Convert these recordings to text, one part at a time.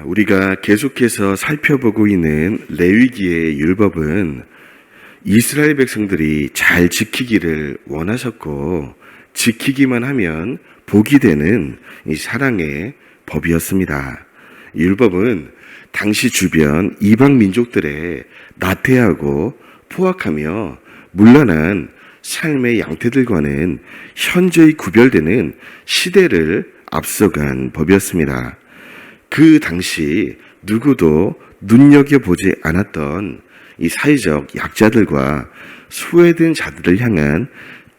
우리가 계속해서 살펴보고 있는 레위기의 율법은 이스라엘 백성들이 잘 지키기를 원하셨고 지키기만 하면 복이 되는 이 사랑의 법이었습니다. 율법은 당시 주변 이방 민족들의 나태하고 포악하며 문란한 삶의 양태들과는 현저히 구별되는 시대를 앞서간 법이었습니다. 그 당시 누구도 눈여겨보지 않았던 이 사회적 약자들과 소외된 자들을 향한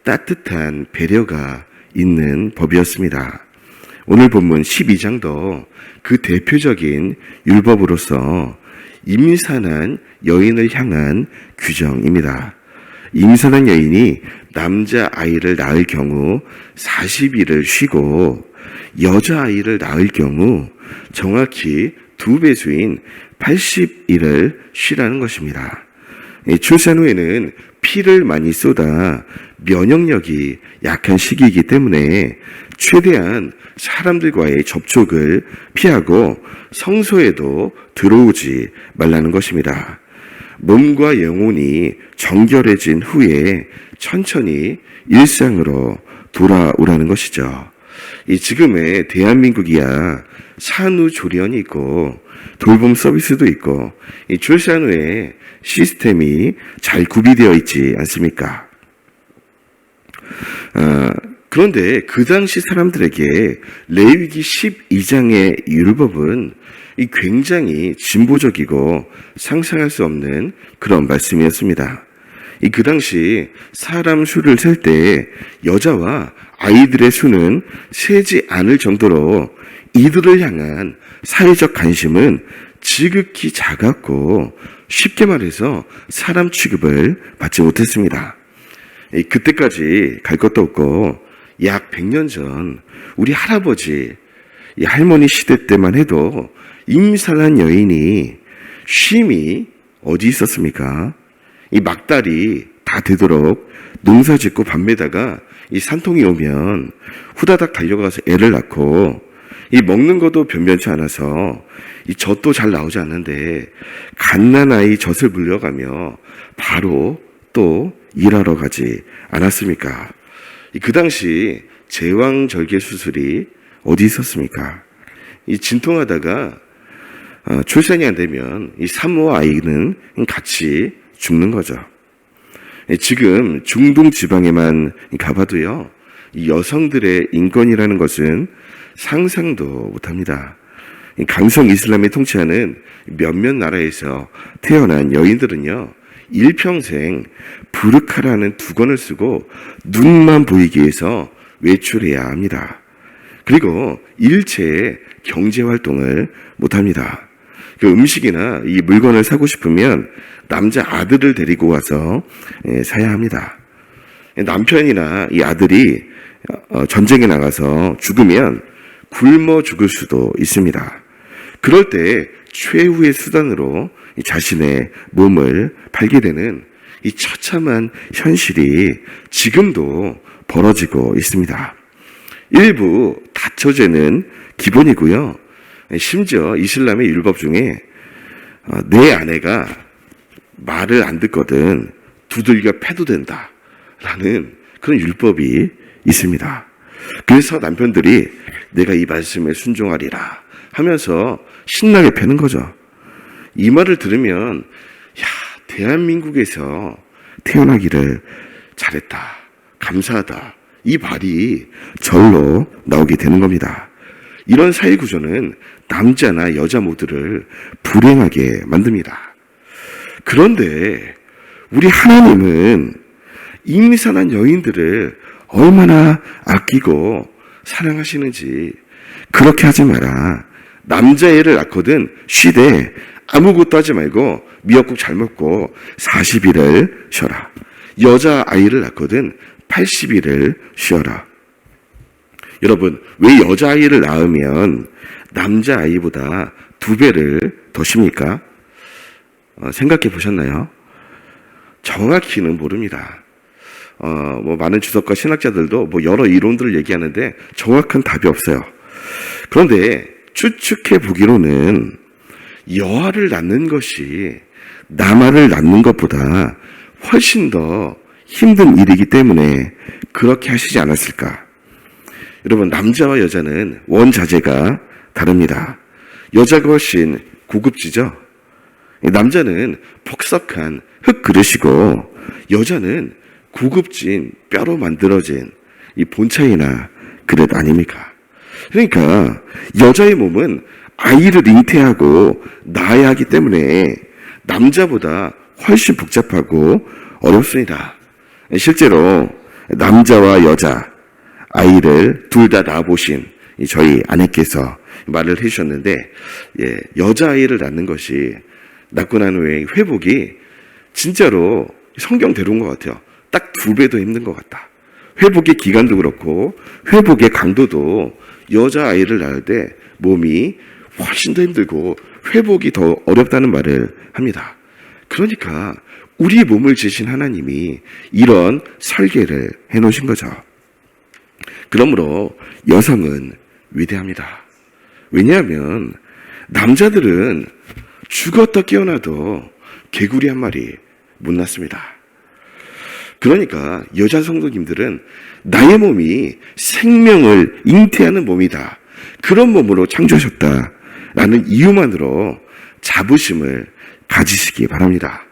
따뜻한 배려가 있는 법이었습니다. 오늘 본문 12장도 그 대표적인 율법으로서 임산한 여인을 향한 규정입니다. 임산한 여인이 남자아이를 낳을 경우 40일을 쉬고 여자아이를 낳을 경우 정확히 2배수인 80일을 쉬라는 것입니다. 출산 후에는 피를 많이 쏟아 면역력이 약한 시기이기 때문에 최대한 사람들과의 접촉을 피하고 성소에도 들어오지 말라는 것입니다. 몸과 영혼이 정결해진 후에 천천히 일상으로 돌아오라는 것이죠. 이 지금의 대한민국이야 산후조리원이 있고 돌봄 서비스도 있고 이 출산 후에 시스템이 잘 구비되어 있지 않습니까? 그런데 그 당시 사람들에게 레위기 12장의 율법은 굉장히 진보적이고 상상할 수 없는 그런 말씀이었습니다. 그 당시 사람 수를 셀 때 여자와 아이들의 수는 세지 않을 정도로 이들을 향한 사회적 관심은 지극히 작았고 쉽게 말해서 사람 취급을 받지 못했습니다. 그때까지 갈 것도 없고 약 100년 전 우리 할아버지, 할머니 시대 때만 해도 임산한 여인이 쉼이 어디 있었습니까? 이 막달이 다 되도록 농사 짓고 밤매다가 이 산통이 오면 후다닥 달려가서 애를 낳고 이 먹는 것도 변변치 않아서 이 젖도 잘 나오지 않는데 갓난아이 젖을 물려가며 바로 또 일하러 가지 않았습니까? 그 당시 제왕절개 수술이 어디 있었습니까? 이 진통하다가 출산이 안 되면 이 산모와 아이는 같이 죽는 거죠. 지금 중동 지방에만 가봐도요, 이 여성들의 인권이라는 것은 상상도 못합니다. 강성 이슬람이 통치하는 몇몇 나라에서 태어난 여인들은요, 일평생 부르카라는 두건을 쓰고 눈만 보이기 위해서 외출해야 합니다. 그리고 일체 경제활동을 못합니다. 그 음식이나 이 물건을 사고 싶으면 남자 아들을 데리고 와서 사야 합니다. 남편이나 이 아들이 전쟁에 나가서 죽으면 굶어 죽을 수도 있습니다. 그럴 때 최후의 수단으로 자신의 몸을 팔게 되는 이 처참한 현실이 지금도 벌어지고 있습니다. 일부 다처제는 기본이고요. 심지어 이슬람의 율법 중에 내 아내가 말을 안 듣거든 두들겨 패도 된다라는 그런 율법이 있습니다. 그래서 남편들이 내가 이 말씀에 순종하리라 하면서 신나게 패는 거죠. 이 말을 들으면 대한민국에서 태어나기를 잘했다, 감사하다, 이 말이 절로 나오게 되는 겁니다. 이런 사회 구조는 남자나 여자 모두를 불행하게 만듭니다. 그런데 우리 하나님은 임산한 여인들을 얼마나 아끼고 사랑하시는지 그렇게 하지 마라. 남자애를 낳거든 쉬되 아무것도 하지 말고 미역국 잘 먹고 40일을 쉬어라. 여자아이를 낳거든 80일을 쉬어라. 여러분, 왜 여자아이를 낳으면 남자아이보다 2배를 더 쉽니까? 생각해 보셨나요? 정확히는 모릅니다. 많은 주석과 신학자들도 여러 이론들을 얘기하는데 정확한 답이 없어요. 그런데 추측해 보기로는 여아를 낳는 것이 남아를 낳는 것보다 훨씬 더 힘든 일이기 때문에 그렇게 하시지 않았을까. 여러분, 남자와 여자는 원자재가 다릅니다. 여자가 훨씬 고급지죠. 남자는 폭석한 흙 그릇이고 여자는 고급진 뼈로 만들어진 이 본차이나 그릇 아닙니까? 그러니까 여자의 몸은 아이를 잉태하고 낳아야 하기 때문에 남자보다 훨씬 복잡하고 어렵습니다. 실제로 남자와 여자 아이를 둘 다 낳아보신 저희 아내께서 말을 해주셨는데, 여자아이를 낳는 것이 낳고 난 후에 회복이 진짜로 성경대로인 것 같아요. 딱 2배도 힘든 것 같다. 회복의 기간도 그렇고 회복의 강도도 여자아이를 낳을 때 몸이 훨씬 더 힘들고 회복이 더 어렵다는 말을 합니다. 그러니까 우리 몸을 지으신 하나님이 이런 설계를 해놓으신 거죠. 그러므로 여성은 위대합니다. 왜냐하면 남자들은 죽었다 깨어나도 개구리 한 마리 못 낳습니다. 그러니까 여자 성도님들은 나의 몸이 생명을 잉태하는 몸이다. 그런 몸으로 창조하셨다라는 이유만으로 자부심을 가지시기 바랍니다.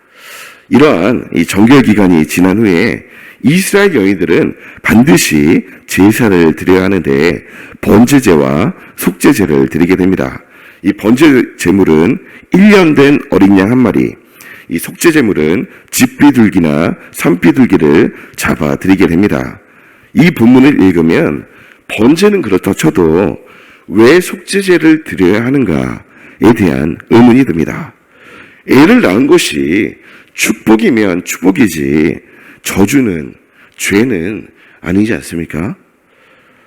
이러한 이 정결 기간이 지난 후에 이스라엘 여인들은 반드시 제사를 드려야 하는데 번제제와 속제제를 드리게 됩니다. 이 번제 제물은 1년 된 어린 양 한 마리, 이 속죄 제물은 집비둘기나 산비둘기를 잡아 드리게 됩니다. 이 본문을 읽으면 번제는 그렇다 쳐도 왜 속죄제를 드려야 하는가에 대한 의문이 듭니다. 애를 낳은 것이 축복이면 축복이지 저주는, 죄는 아니지 않습니까?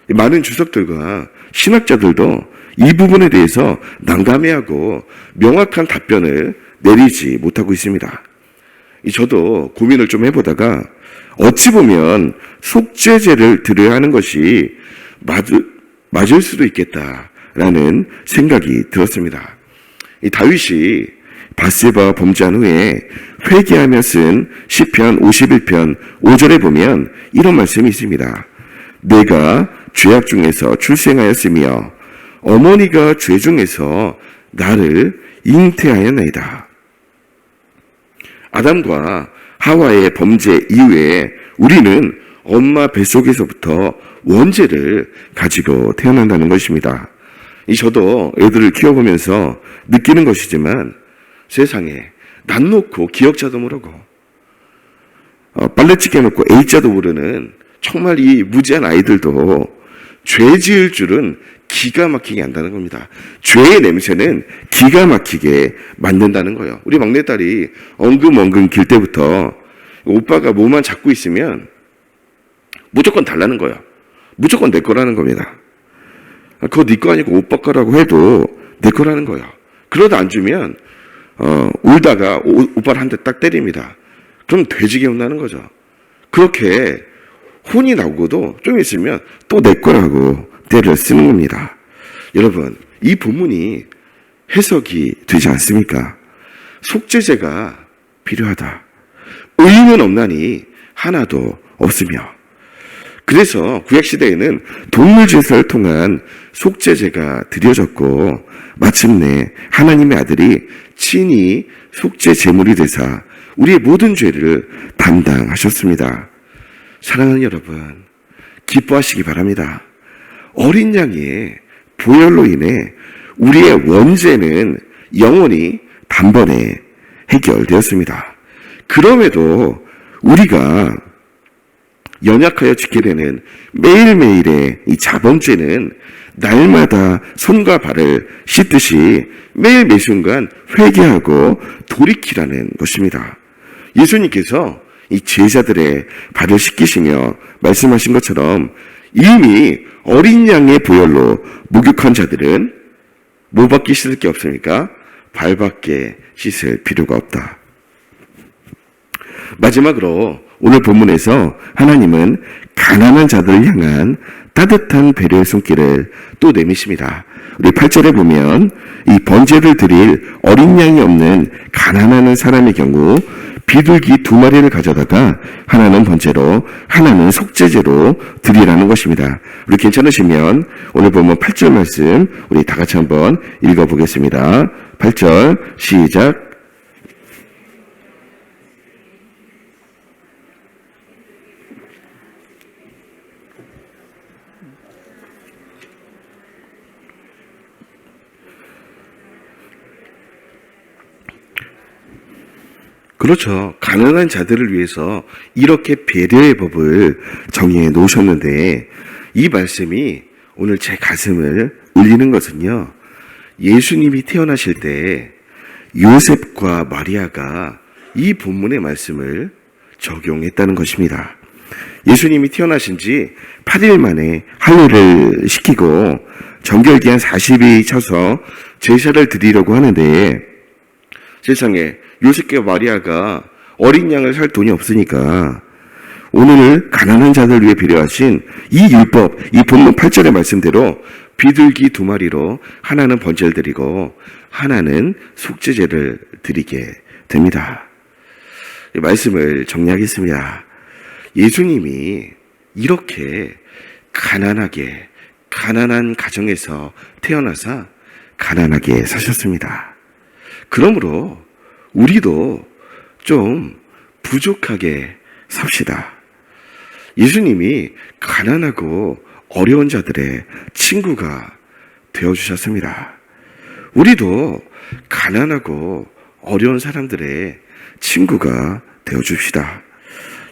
많은 주석들과 신학자들도 이 부분에 대해서 난감해하고 명확한 답변을 내리지 못하고 있습니다. 저도 고민을 좀 해보다가 어찌 보면 속죄제를 드려야 하는 것이 맞을 수도 있겠다라는 생각이 들었습니다. 이 다윗이 밧세바와 범죄한 후에 회개하며 쓴 시편 51편 5절에 보면 이런 말씀이 있습니다. 내가 죄악 중에서 출생하였으며 어머니가 죄 중에서 나를 잉태하였나이다. 아담과 하와의 범죄 이후에 우리는 엄마 뱃속에서부터 원죄를 가지고 태어난다는 것입니다. 저도 애들을 키워보면서 느끼는 것이지만 세상에 난 놓고 기억자도 모르고 빨래집게 놓고 A자도 모르는 정말 이 무지한 아이들도 죄 지을 줄은 기가 막히게 안다는 겁니다. 죄의 냄새는 기가 막히게 만든다는 거예요. 우리 막내딸이 엉금엉금 길 때부터 오빠가 뭐만 잡고 있으면 무조건 달라는 거예요. 무조건 내 거라는 겁니다. 그거 네 거 아니고 오빠 거라고 해도 내 거라는 거예요. 그러다 안 주면 울다가 오빠를 한 대 딱 때립니다. 그럼 돼지게 혼나는 거죠. 그렇게 혼이 나고도 좀 있으면 또 내 거라고 때를 쓰는 겁니다. 여러분, 이 본문이 해석이 되지 않습니까? 속죄제가 필요하다. 의인은 없나니 하나도 없으며. 그래서 구약시대에는 동물 제사를 통한 속죄제가 드려졌고 마침내 하나님의 아들이 친히 속죄 제물이 되사 우리의 모든 죄를 담당하셨습니다. 사랑하는 여러분, 기뻐하시기 바랍니다. 어린 양의 보혈로 인해 우리의 원죄는 영원히 단번에 해결되었습니다. 그럼에도 우리가 연약하여 지게 되는 매일매일의 이 자범죄는 날마다 손과 발을 씻듯이 매일 매순간 회개하고 돌이키라는 것입니다. 예수님께서 이 제자들의 발을 씻기시며 말씀하신 것처럼 이미 어린 양의 보혈로 목욕한 자들은 뭐밖에 씻을 게 없습니까? 발밖에 씻을 필요가 없다. 마지막으로 오늘 본문에서 하나님은 가난한 자들을 향한 따뜻한 배려의 손길을 또 내미십니다. 우리 8절에 보면 이 번제를 드릴 어린 양이 없는 가난한 사람의 경우 비둘기 2마리를 가져다가 하나는 번제로 하나는 속죄제로 드리라는 것입니다. 우리 괜찮으시면 오늘 보면 8절 말씀 우리 다 같이 한번 읽어보겠습니다. 8절 시작. 그렇죠. 가난한 자들을 위해서 이렇게 배려의 법을 정해 놓으셨는데 이 말씀이 오늘 제 가슴을 울리는 것은요. 예수님이 태어나실 때 요셉과 마리아가 이 본문의 말씀을 적용했다는 것입니다. 예수님이 태어나신 지 8일 만에 할례를 시키고 정결기한 40이 차서 제사를 드리려고 하는데 세상에 요셉과 마리아가 어린 양을 살 돈이 없으니까 오늘 가난한 자들 위해 배려하신 이 율법, 이 본문 8절의 말씀대로 비둘기 2마리로 하나는 번제를 드리고 하나는 속죄제를 드리게 됩니다. 이 말씀을 정리하겠습니다. 예수님이 이렇게 가난한 가정에서 태어나서 가난하게 사셨습니다. 그러므로 우리도 좀 부족하게 삽시다. 예수님이 가난하고 어려운 자들의 친구가 되어주셨습니다. 우리도 가난하고 어려운 사람들의 친구가 되어줍시다.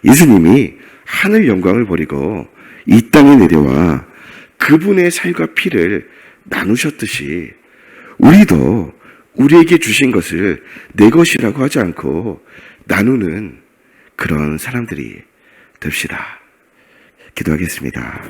예수님이 하늘 영광을 버리고 이 땅에 내려와 그분의 살과 피를 나누셨듯이 우리도 우리에게 주신 것을 내 것이라고 하지 않고 나누는 그런 사람들이 됩시다. 기도하겠습니다.